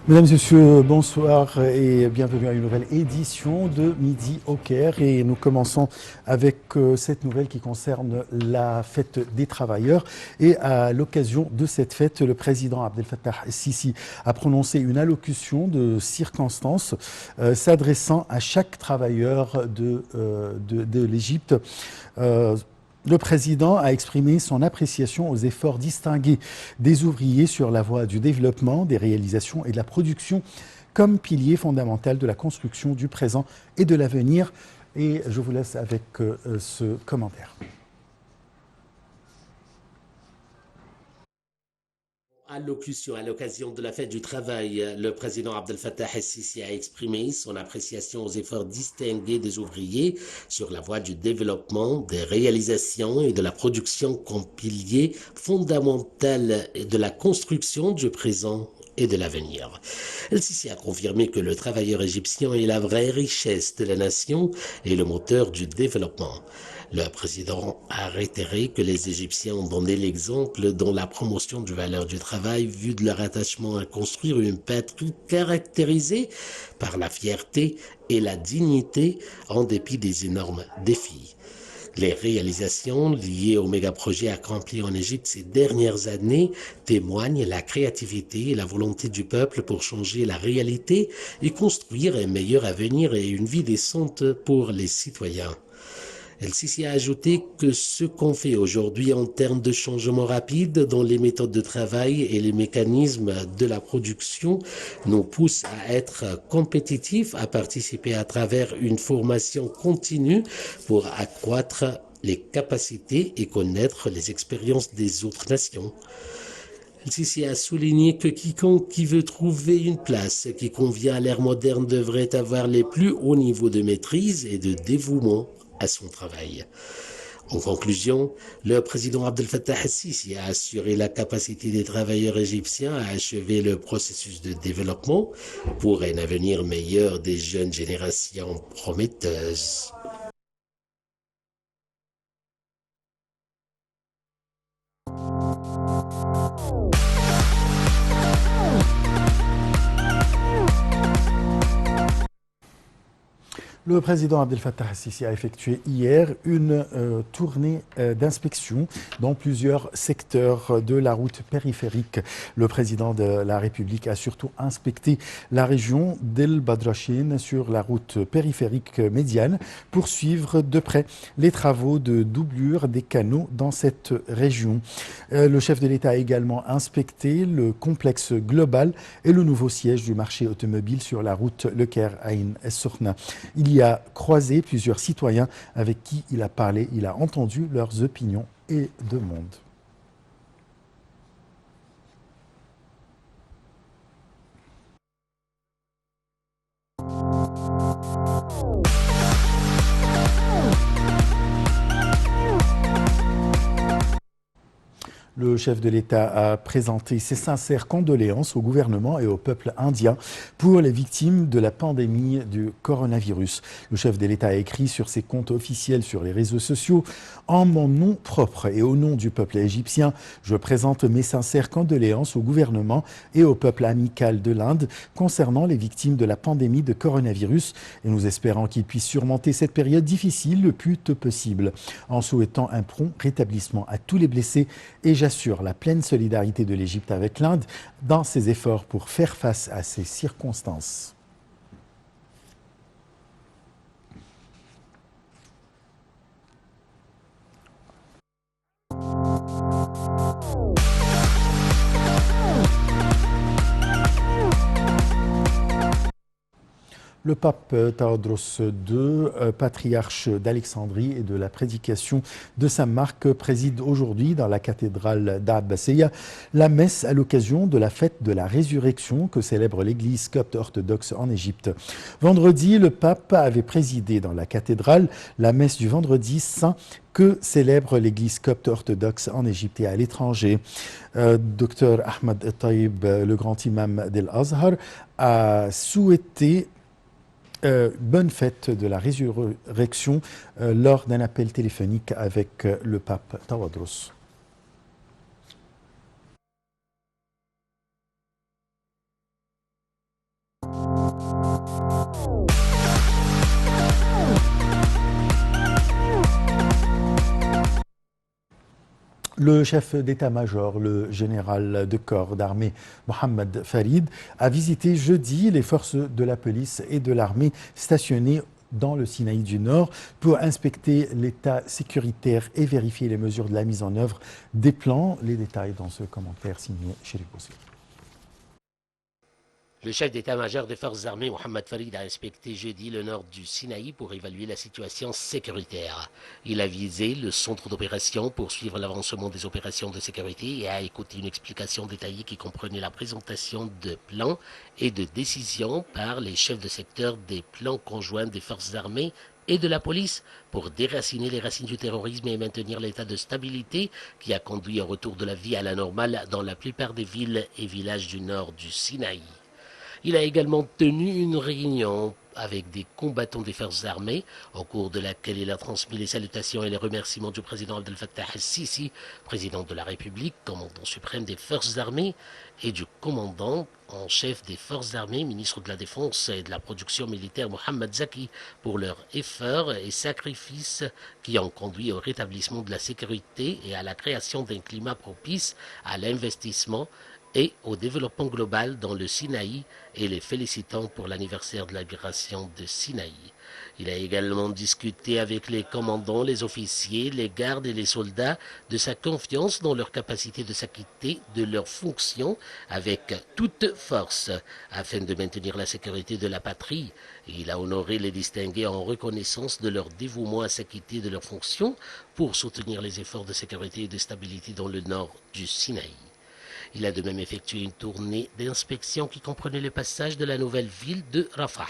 Mesdames et messieurs, bonsoir et bienvenue à une nouvelle édition de Midi au Caire. Et nous commençons avec cette nouvelle qui concerne la fête des travailleurs. Et à l'occasion de cette fête, le président Abdel Fattah el-Sisi a prononcé une allocution de circonstance s'adressant à chaque travailleur de l'Égypte. Euh, le président a exprimé son appréciation aux efforts distingués des ouvriers sur la voie du développement, des réalisations et de la production comme pilier fondamental de la construction du présent et de l'avenir. Et je vous laisse avec ce commentaire. Allocution à l'occasion de la fête du travail, le président Abdel Fattah el-Sisi a exprimé son appréciation aux efforts distingués des ouvriers sur la voie du développement, des réalisations et de la production comme pilier fondamental de la construction du présent et de l'avenir. El-Sisi a confirmé que le travailleur égyptien est la vraie richesse de la nation et le moteur du développement. Le président a réitéré que les Égyptiens ont donné l'exemple dans la promotion du valeur du travail vu de leur attachement à construire une patrie caractérisée par la fierté et la dignité en dépit des énormes défis. Les réalisations liées aux méga-projets accomplis en Égypte ces dernières années témoignent la créativité et la volonté du peuple pour changer la réalité et construire un meilleur avenir et une vie décente pour les citoyens. El-Sisi a ajouté que ce qu'on fait aujourd'hui en termes de changement rapide dans les méthodes de travail et les mécanismes de la production nous pousse à être compétitifs, à participer à travers une formation continue pour accroître les capacités et connaître les expériences des autres nations. El-Sisi a souligné que quiconque qui veut trouver une place qui convient à l'ère moderne devrait avoir les plus hauts niveaux de maîtrise et de dévouement à son travail. En conclusion, le président Abdel Fattah el-Sisi a assuré la capacité des travailleurs égyptiens à achever le processus de développement pour un avenir meilleur des jeunes générations prometteuses. Le président Abdel Fattah el-Sisi a effectué hier une tournée d'inspection dans plusieurs secteurs de la route périphérique. Le président de la République a surtout inspecté la région d'El Badrachine sur la route périphérique médiane pour suivre de près les travaux de doublure des canaux dans cette région. Le chef de l'État a également inspecté le complexe global et le nouveau siège du marché automobile sur la route Le Caire-Ain Es-Sokhna. Il y a croisé plusieurs citoyens avec qui il a parlé, il a entendu leurs opinions et demandes. Le chef de l'État a présenté ses sincères condoléances au gouvernement et au peuple indien pour les victimes de la pandémie du coronavirus. Le chef de l'État a écrit sur ses comptes officiels sur les réseaux sociaux: en mon nom propre et au nom du peuple égyptien, je présente mes sincères condoléances au gouvernement et au peuple amical de l'Inde concernant les victimes de la pandémie de coronavirus et nous espérons qu'ils puissent surmonter cette période difficile le plus tôt possible. En souhaitant un prompt rétablissement à tous les blessés et j'assure la pleine solidarité de l'Égypte avec l'Inde dans ses efforts pour faire face à ces circonstances. Le pape Théodros II, patriarche d'Alexandrie et de la prédication de Saint-Marc, préside aujourd'hui dans la cathédrale d'Abbassia la messe à l'occasion de la fête de la résurrection que célèbre l'Église copte orthodoxe en Égypte. Vendredi, le pape avait présidé dans la cathédrale la messe du vendredi saint que célèbre l'Église copte orthodoxe en Égypte et à l'étranger. Dr Ahmed Taïb, le grand imam d'El-Azhar, a souhaité bonne fête de la résurrection lors d'un appel téléphonique avec le pape Tawadros. Le chef d'état-major, le général de corps d'armée Mohamed Farid, a visité jeudi les forces de la police et de l'armée stationnées dans le Sinaï du Nord pour inspecter l'état sécuritaire et vérifier les mesures de la mise en œuvre des plans. Les détails dans ce commentaire signé Chérif Boussi. Le chef d'état-major des forces armées, Mohamed Farid, a inspecté jeudi le nord du Sinaï pour évaluer la situation sécuritaire. Il a visé le centre d'opération pour suivre l'avancement des opérations de sécurité et a écouté une explication détaillée qui comprenait la présentation de plans et de décisions par les chefs de secteur des plans conjoints des forces armées et de la police pour déraciner les racines du terrorisme et maintenir l'état de stabilité qui a conduit au retour de la vie à la normale dans la plupart des villes et villages du nord du Sinaï. Il a également tenu une réunion avec des combattants des forces armées, au cours de laquelle il a transmis les salutations et les remerciements du président Abdel Fattah el-Sisi, président de la République, commandant suprême des forces armées, et du commandant en chef des forces armées, ministre de la Défense et de la production militaire Mohamed Zaki, pour leurs efforts et sacrifices qui ont conduit au rétablissement de la sécurité et à la création d'un climat propice à l'investissement et au développement global dans le Sinaï et les félicitant pour l'anniversaire de la libération de Sinaï. Il a également discuté avec les commandants, les officiers, les gardes et les soldats de sa confiance dans leur capacité de s'acquitter de leurs fonctions avec toute force afin de maintenir la sécurité de la patrie. Il a honoré les distingués en reconnaissance de leur dévouement à s'acquitter de leurs fonctions pour soutenir les efforts de sécurité et de stabilité dans le nord du Sinaï. Il a de même effectué une tournée d'inspection qui comprenait le passage de la nouvelle ville de Rafah,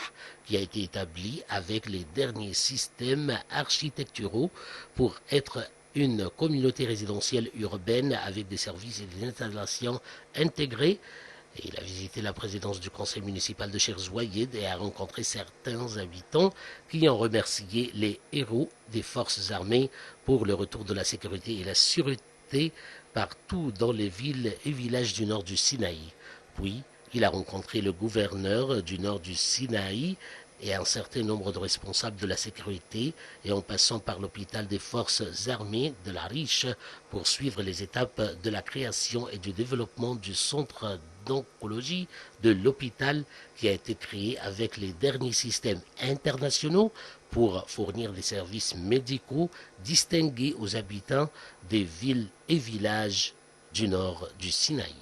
qui a été établie avec les derniers systèmes architecturaux pour être une communauté résidentielle urbaine avec des services et des installations intégrés. Et il a visité la présidence du conseil municipal de Cheikh Zouayed et a rencontré certains habitants qui ont remercié les héros des forces armées pour le retour de la sécurité et la sûreté partout dans les villes et villages du nord du Sinaï. Puis, il a rencontré le gouverneur du nord du Sinaï et un certain nombre de responsables de la sécurité, et en passant par l'hôpital des forces armées de la Riche pour suivre les étapes de la création et du développement du centre d'oncologie de l'hôpital qui a été créé avec les derniers systèmes internationaux pour fournir des services médicaux distingués aux habitants des villes et villages du nord du Sinaï.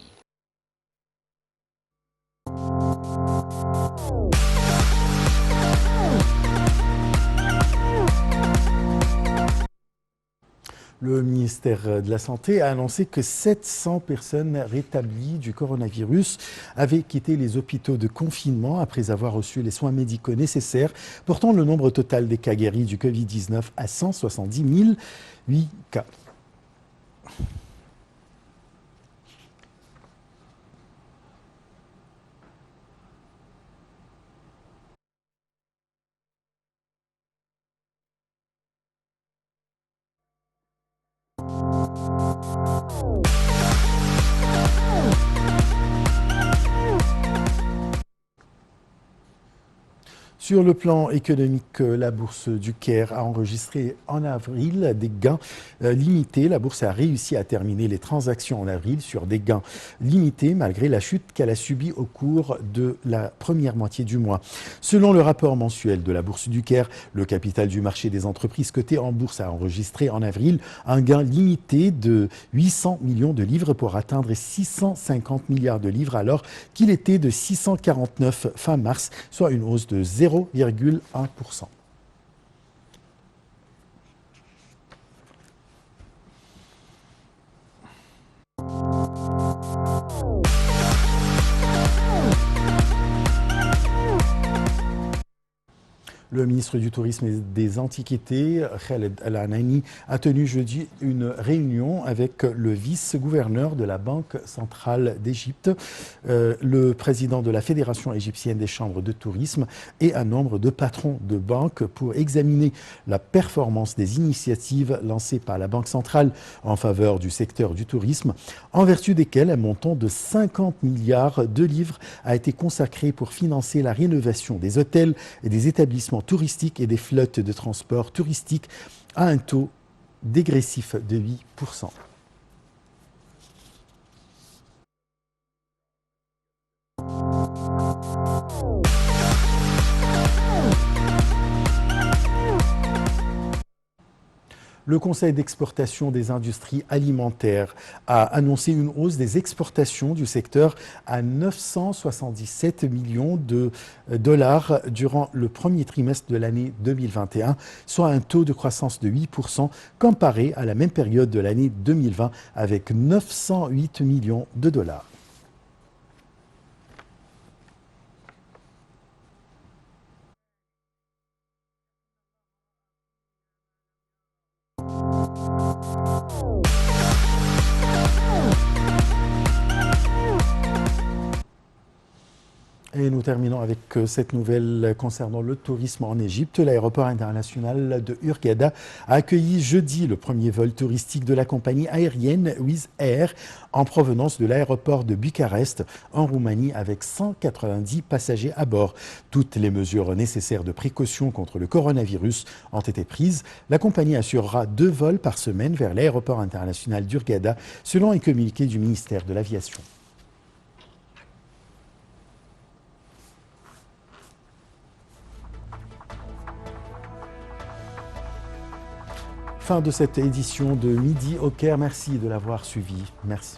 Le ministère de la Santé a annoncé que 700 personnes rétablies du coronavirus avaient quitté les hôpitaux de confinement après avoir reçu les soins médicaux nécessaires, portant le nombre total des cas guéris du Covid-19 à 170 008 cas. Sur le plan économique, la bourse du Caire a enregistré en avril des gains limités. La bourse a réussi à terminer les transactions en avril sur des gains limités malgré la chute qu'elle a subie au cours de la première moitié du mois. Selon le rapport mensuel de la bourse du Caire, le capital du marché des entreprises cotées en bourse a enregistré en avril un gain limité de 800 millions de livres pour atteindre 650 milliards de livres alors qu'il était de 649 fin mars, soit une hausse de 0,1%. Le ministre du Tourisme et des Antiquités, Khaled Al-Anani, a tenu jeudi une réunion avec le vice-gouverneur de la Banque centrale d'Égypte, le président de la Fédération égyptienne des chambres de tourisme et un nombre de patrons de banques pour examiner la performance des initiatives lancées par la Banque centrale en faveur du secteur du tourisme, en vertu desquelles un montant de 50 milliards de livres a été consacré pour financer la rénovation des hôtels et des établissements touristiques et des flottes de transport touristique à un taux dégressif de 8%. Le Conseil d'exportation des industries alimentaires a annoncé une hausse des exportations du secteur à 977 millions de dollars durant le premier trimestre de l'année 2021, soit un taux de croissance de 8% comparé à la même période de l'année 2020 avec 908 millions de dollars. Et nous terminons avec cette nouvelle concernant le tourisme en Égypte. L'aéroport international de Hurghada a accueilli jeudi le premier vol touristique de la compagnie aérienne Wizz Air en provenance de l'aéroport de Bucarest en Roumanie avec 190 passagers à bord. Toutes les mesures nécessaires de précaution contre le coronavirus ont été prises. La compagnie assurera 2 vols par semaine vers l'aéroport international d'Hurghada selon un communiqué du ministère de l'Aviation. Fin de cette édition de Midi au Caire. Merci de l'avoir suivi. Merci.